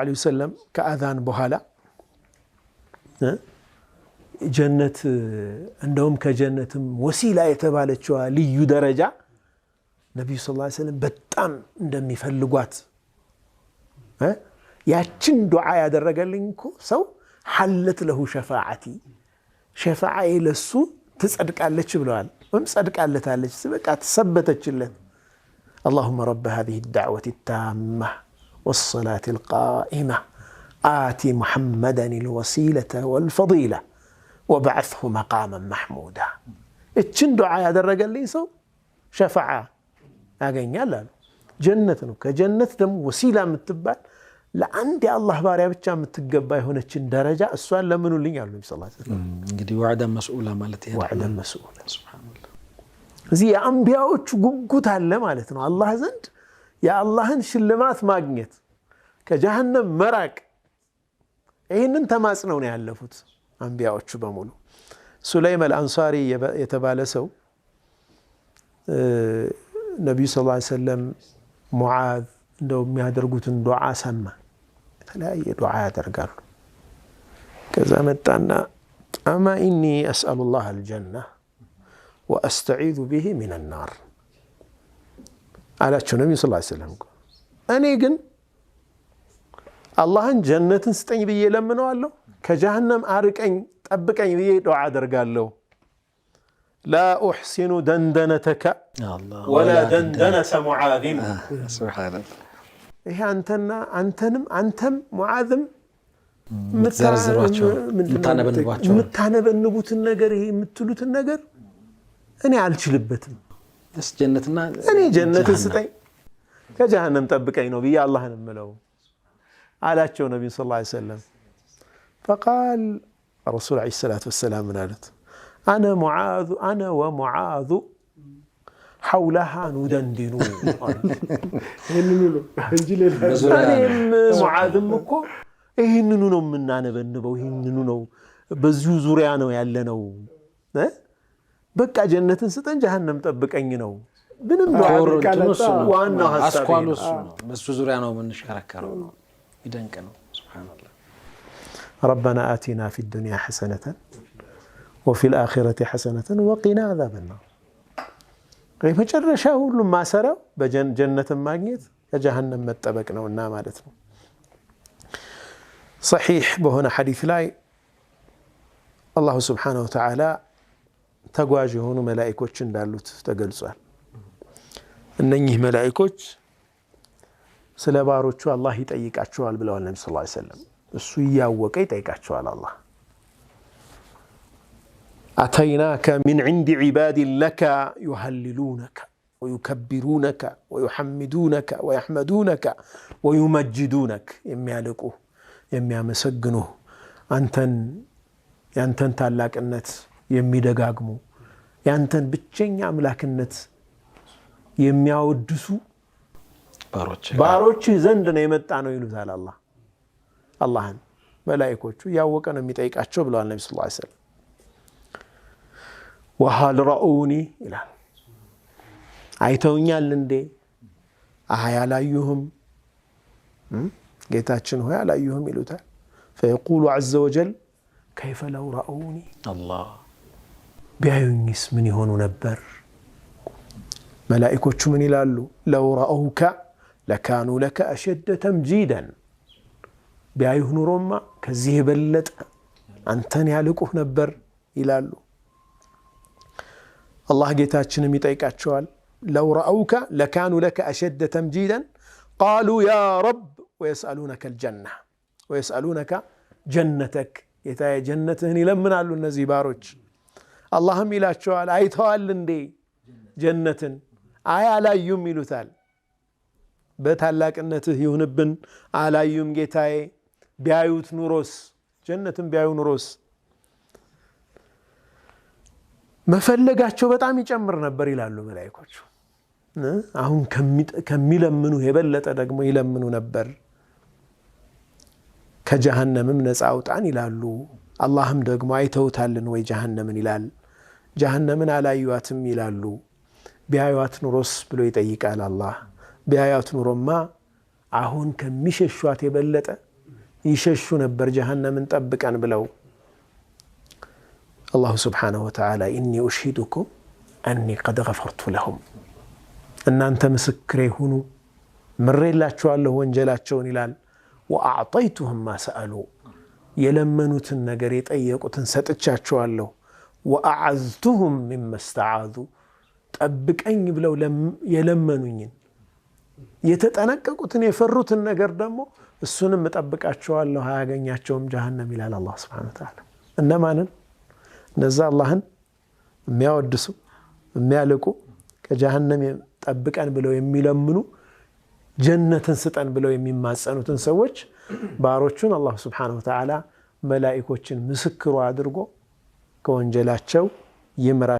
عليه وسلم كأذان بهالا جنة عندهم كجنة وسيلة يتبالتشوا ليو درجة النبي صلى الله عليه وسلم بتام عندما يفلقوات ያችን ዱዓ ያደረገልኝ እኮ ሰው حلت له شفاعتي شفاعي ለሱ ትጸድቃለች ብለዋል ወይም ጸድቃለታለች በቃ ተሰበተችለት اللهم رب هذه الدعوة التامة والصلاة القائمة آتي محمدا الوسيلة والفضيلة وبعثه مقاما محمودا እችን ዱዓ ያደረገልኝ ሰው شفاعة ያገኛል ጀነት ነው ከጀነት ደግሞ ወሲላ የምትባል ለአንድ የአላህ ባሪያ ብቻ የምትገባ የሆነችን ደረጃ እሷን ለምኑልኝ አሉ ነብዩ ሰለላሁ ዐለይሂ ወሰለም እንግዲህ ወዕደ መስኡላ ማለት ይሄ ወዕደ መስኡላ ሱብሃንአላህ እዚህ የአንቢያዎቹ ጉጉት አለ ማለት ነው አላህ ዘንድ የአላህን ሽልማት ማግኘት ከጀሃነም መራቅ ይሄንን ተማጽነው ነው ያለፉት አንቢያዎቹ በሙሉ ሱለይም አልአንሳሪ የተባለ ሰው ነብዩ ሰለላሁ ዐለይሂ ወሰለም ሙዓዝ እንደው የሚያደርጉትን ዱዓ ሰማ የተለያየ ዱዓ ያደርጋሉ ከዛ መጣና አማ ኢኒ አስአሉላህ አልጀነ ወአስተዒዙ ቢሂ ሚን النار አላቸው ነብዩ ሰለላሁ ዐለይሂ ወሰለም እኔ ግን አላህን ጀነትን ስጠኝ ብዬ ለምነዋለሁ ከጀሃነም አርቀኝ ጠብቀኝ ብዬ ዱዓ አደርጋለሁ لا أحسن دندنتك ولا دندنة معاذ سبحان الله ይሄ አንተም ሙዓዝም ምታነበንቡትን ነገር ይሄ የምትሉትን ነገር እኔ አልችልበትም ጀነትና እኔ ጀነትን ስጠኝ ከጀሃነም ጠብቀኝ ነው ብዬ አላህን እምለው አላቸው ነብዩ ሰለላሁ ዐለይሂ ወሰለም فقال الرسول عليه الصلاة والسلام قالت أنا ومعاذ حولها ندندن እኔም ሙዓዝም እኮ ይህንኑ ነው የምናነበንበው ይህንኑ ነው በዚሁ ዙሪያ ነው ያለነው በቃ ጀነትን ስጠን ጀሃነም ጠብቀኝ ነው ምንም ዋናው ሐሳብ በሱ ዙሪያ ነው የምንሽከረከረው ነው ይደንቅ ነው ሱብሃንአላህ ربنا آتنا في الدنيا حسنة وفي الآخرة حسنة وقنا عذاب النار መጨረሻ ሁሉም ማሰራው በጀነት ማግኘት ከጀሃነም መጠበቅ ነውና ማለት ነው صحيح በሆነ ሐዲስ ላይ አላህ Subhanahu Wa Ta'ala ተጓዥ የሆኑ መላእክቶች እንዳሉት ተገልጿል እነኚህ መላእክቶች ስለ ባሮቹ አላህ ይጠይቃቸዋል ብለዋል ነብዩ ሰለላሁ ዐለይሂ ወሰለም እሱ ያወቀ ይጠይቃቸዋል አላህ أتيناك من عند عباد لك يهللونك ويكبرونك ويحمدونك ويحمدونك ويمجدونك يميالكو يميامسجنو يانتن تالاك النت يميدقاقمو يانتن بتشين ياملاك النت يمياودسو باروچ زندنا يمتانو يلوزال اللهن ملائكوچو ياوقن يميطيقاچو بلوال النبي صلى الله عليه وسلم وهل رأوني إلى አይተውኛል እንዴ አያላዩህም ጌታችን ሆይ አላዩህም ይሉታል فيقول عز وجل كيف لو رأوني الله ቢያዩኝስ ምን ይሆኑ ነበር መላእክቶቹ ምን ይላሉ لو رأوك لكانوا لك أشد تمجيدا ቢያዩህ ኑሮማ ከዚህ የበለጠ አንተን ያልቁህ ነበር ይላሉ الله ጌታችንም ይጠይቃቸዋል لو رأوك لكانوا لك أشد تمجيدا قالوا يا رب ويسألونك الجنة ويسألونك جنتك يتاي جنتهن يلمنالو እነዚህ ባሮች اللهم ይላቸዋል አይተዋል እንዴ ጀነትን አያላዩም ይሉታል በታላቅነትህ ይሁንብን አላዩም ጌታዬ ቢያዩት ኑሮስ ጀነትን ቢያዩ ኑሮስ መፈለጋቸው በጣም ይጨምር ነበር ይላሉ መላእክቶቹ አሁን ከሚለምኑ የበለጠ ደግሞ ይለምኑ ነበር ከጀሃነምም ነፃ አውጣን ይላሉ አላህም ደግሞ አይተውታልን ወይ ጀሃነምን ይላል ጀሃነምን አላዩአትም ይላሉ ቢያዩአት ኑሮስ ብሎ ይጠይቃል አላህ ቢያዩአት ኑሮማ አሁን ከሚሸሿት የበለጠ ይሸሹ ነበር ጀሃነምን ጠብቀን ብለው። አላሁ ስብሓነሁ ወተዓላ ኢኒ ኡሽሂዱኩም አኒ ቀድ ገፈርቱ ለሁም እናንተ ምስክሬ ሁኑ ምሬላችኋለሁ ወንጀላቸውን ይላል። ወአዕጠይቱሁም ማ ሰአሉ የለመኑትን ነገር የጠየቁትን ሰጥቻቸዋለሁ። ወአዓዝቱሁም ሚማ ስተዓዙ ጠብቀኝ ብለው የለመኑኝን የተጠነቀቁትን የፈሩትን ነገር ደግሞ እሱንም እጠብቃቸዋለሁ አያገኛቸውም ጀሃነም ይላል አላህ ሱብሓነሁ ወተዓላ። እነማንን? እነዛ አላህን የሚያወድሱ የሚያልቁ ከጀሃነም ጠብቀን ብለው የሚለምኑ ጀነትን ስጠን ብለው የሚማጸኑትን ሰዎች ባሮቹን አላህ ሱብሓነሁ ወተዓላ መላኢኮችን ምስክሩ አድርጎ ከወንጀላቸው ይምራ